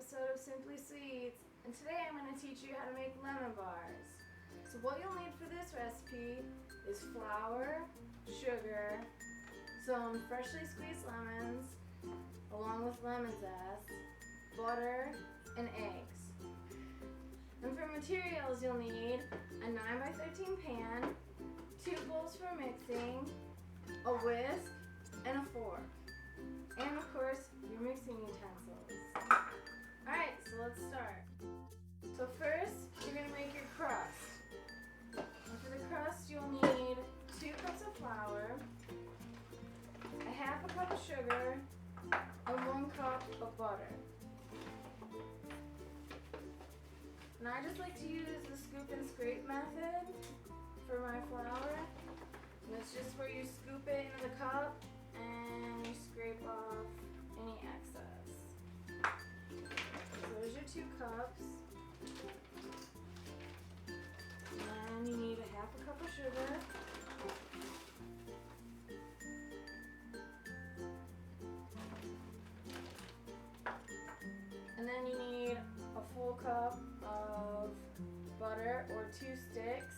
episode of Simply Sweets, and today I'm going to teach you how to make lemon bars. So what you'll need for this recipe is flour, sugar, some freshly squeezed lemons, along with lemon zest, butter, and eggs. And for materials you'll need a 9x13 pan, 2 bowls for mixing, a whisk, and a fork. And of course, your mixing utensils. Alright, so let's start. So first, you're going to make your crust. And for the crust, you'll need 2 cups of flour, a half a cup of sugar, and 1 cup of butter. And I just like to use the scoop and scrape method for my flour. And it's just where you scoop it into the cup and you scrape off any excess. So there's your 2 cups. And then you need a half a cup of sugar. And then you need a full cup of butter or 2 sticks.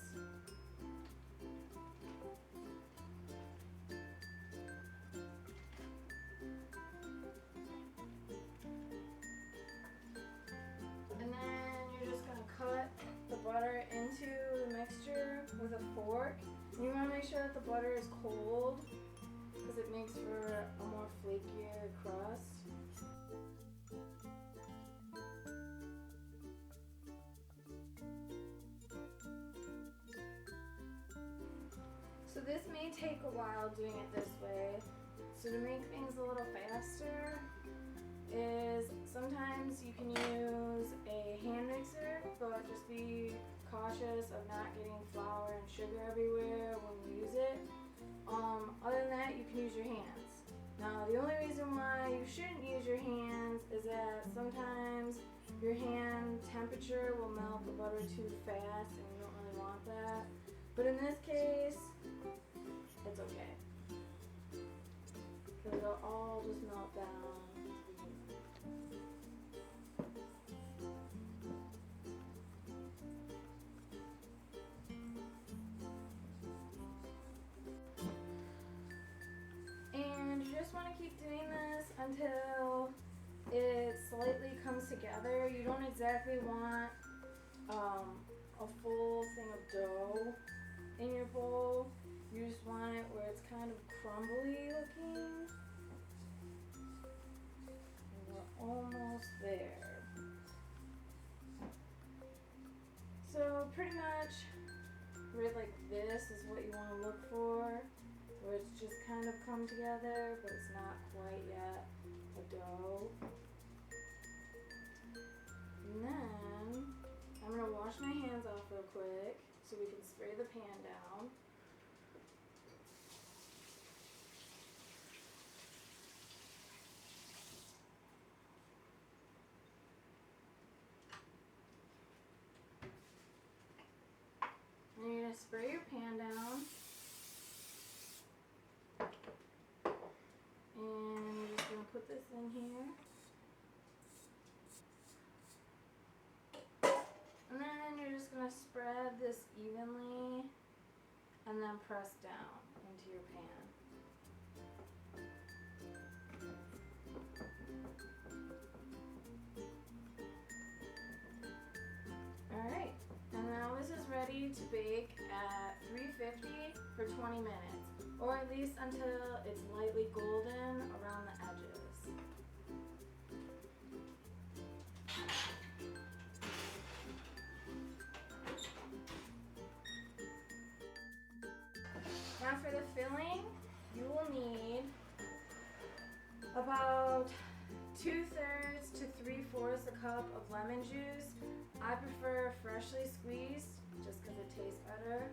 And then you're just going to cut the butter into the mixture with a fork. And you want to make sure that the butter is cold because it makes for a more flakier crust. So this may take a while doing it this way. So to make things a little faster is sometimes you can use a hand mixer, but just be cautious of not getting flour and sugar everywhere when you use it. Other than that, you can use your hands. Now the only reason why you shouldn't use your hands is that sometimes your hand temperature will melt the butter too fast and you don't really want that. But in this case, it's okay. Because it'll all just melt down. And you just want to keep doing this until it slightly comes together. You don't exactly want a full thing of dough in your bowl. You just want it where it's kind of crumbly looking. And we're almost there. So pretty much right like this is what you want to look for, where it's just kind of come together, but it's not quite yet a dough. And then I'm going to wash my hands off real quick so we can spray the pan down. And you're going to spray your pan down. And you're just going to put this in here. And then you're just going to spread this evenly and then press down into your pan. Alright, and now this is ready to bake at 350 for 20 minutes, or at least until it's lightly golden around the edges. Now for the filling, you will need about 2/3 to 3/4 a cup of lemon juice. I prefer freshly squeezed just because it tastes better.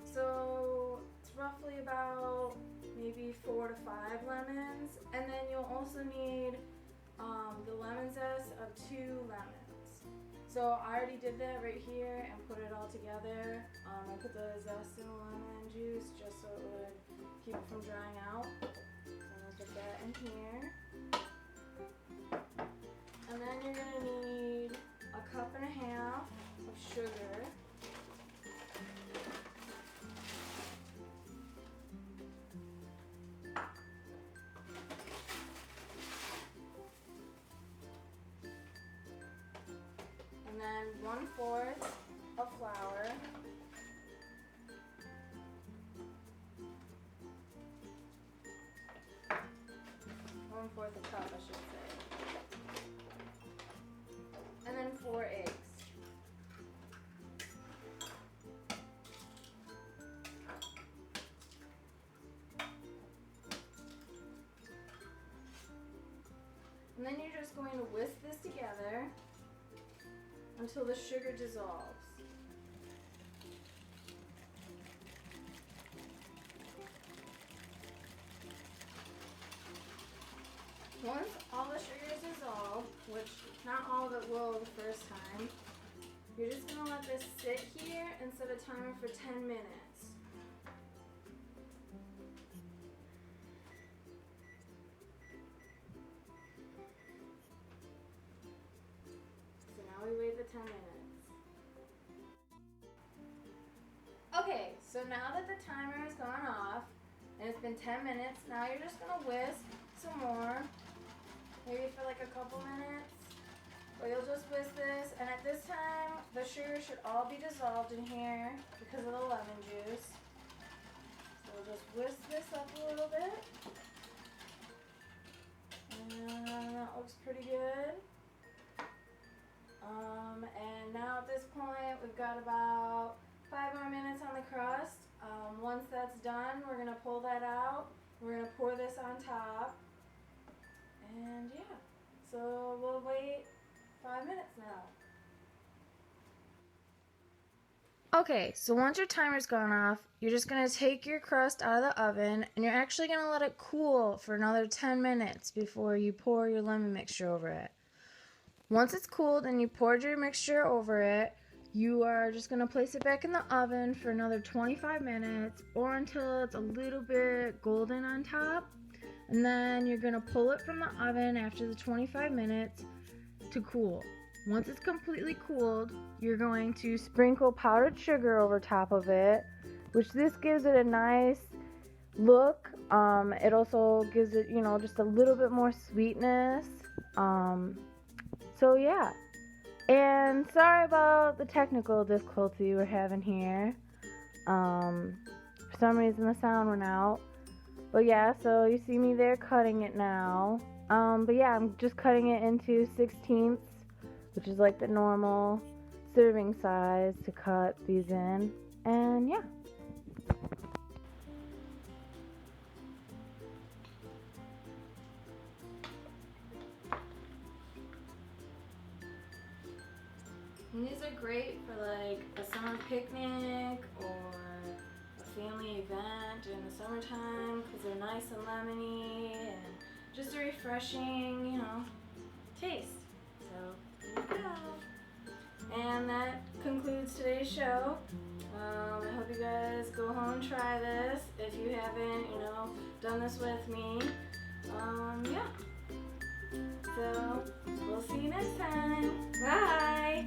So it's roughly about maybe 4 to 5 lemons. And then you'll also need the lemon zest of 2 lemons. So I already did that right here and put it all together. I put the zest in the lemon juice just so it would keep it from drying out. So I'm going to put that in here. then you're going to need a cup and a half of sugar. And then 1/4 of flour. One-fourth a cup, I should say. And then 4 eggs. And then you're just going to whisk this together until the sugar dissolves. Once all the sugar is dissolved, which not all of it will the first time, you're just going to let this sit here and set a timer for 10 minutes. So now we wait the 10 minutes. Okay, so now that the timer has gone off and it's been 10 minutes, now you're just going to whisk some more. Maybe for like a couple minutes, but you'll just whisk this, and at this time the sugar should all be dissolved in here because of the lemon juice. So we'll just whisk this up a little bit, and that looks pretty good. And now at this point we've got about 5 more minutes on the crust. Once that's done, we're going to pull that out. We're going to pour this on top. And yeah, so we'll wait 5 minutes now. Okay, so once your timer's gone off, you're just going to take your crust out of the oven and you're actually going to let it cool for another 10 minutes before you pour your lemon mixture over it. Once it's cooled and you poured your mixture over it, you are just going to place it back in the oven for another 25 minutes or until it's a little bit golden on top. And then you're going to pull it from the oven after the 25 minutes to cool. Once it's completely cooled, you're going to sprinkle powdered sugar over top of it, which this gives it a nice look. It also gives it, just a little bit more sweetness. So yeah. And sorry about the technical difficulty we're having here. For some reason the sound went out. But yeah, so you see me there cutting it now. But yeah, I'm just cutting it into 16ths, which is like the normal serving size to cut these in. And yeah. And these are great for like a summer picnic or a family event in the summertime because they're nice and lemony and just a refreshing, taste. So there you go. And that concludes today's show. I hope you guys go home and try this if you haven't, done this with me. Yeah. So we'll see you next time. Bye.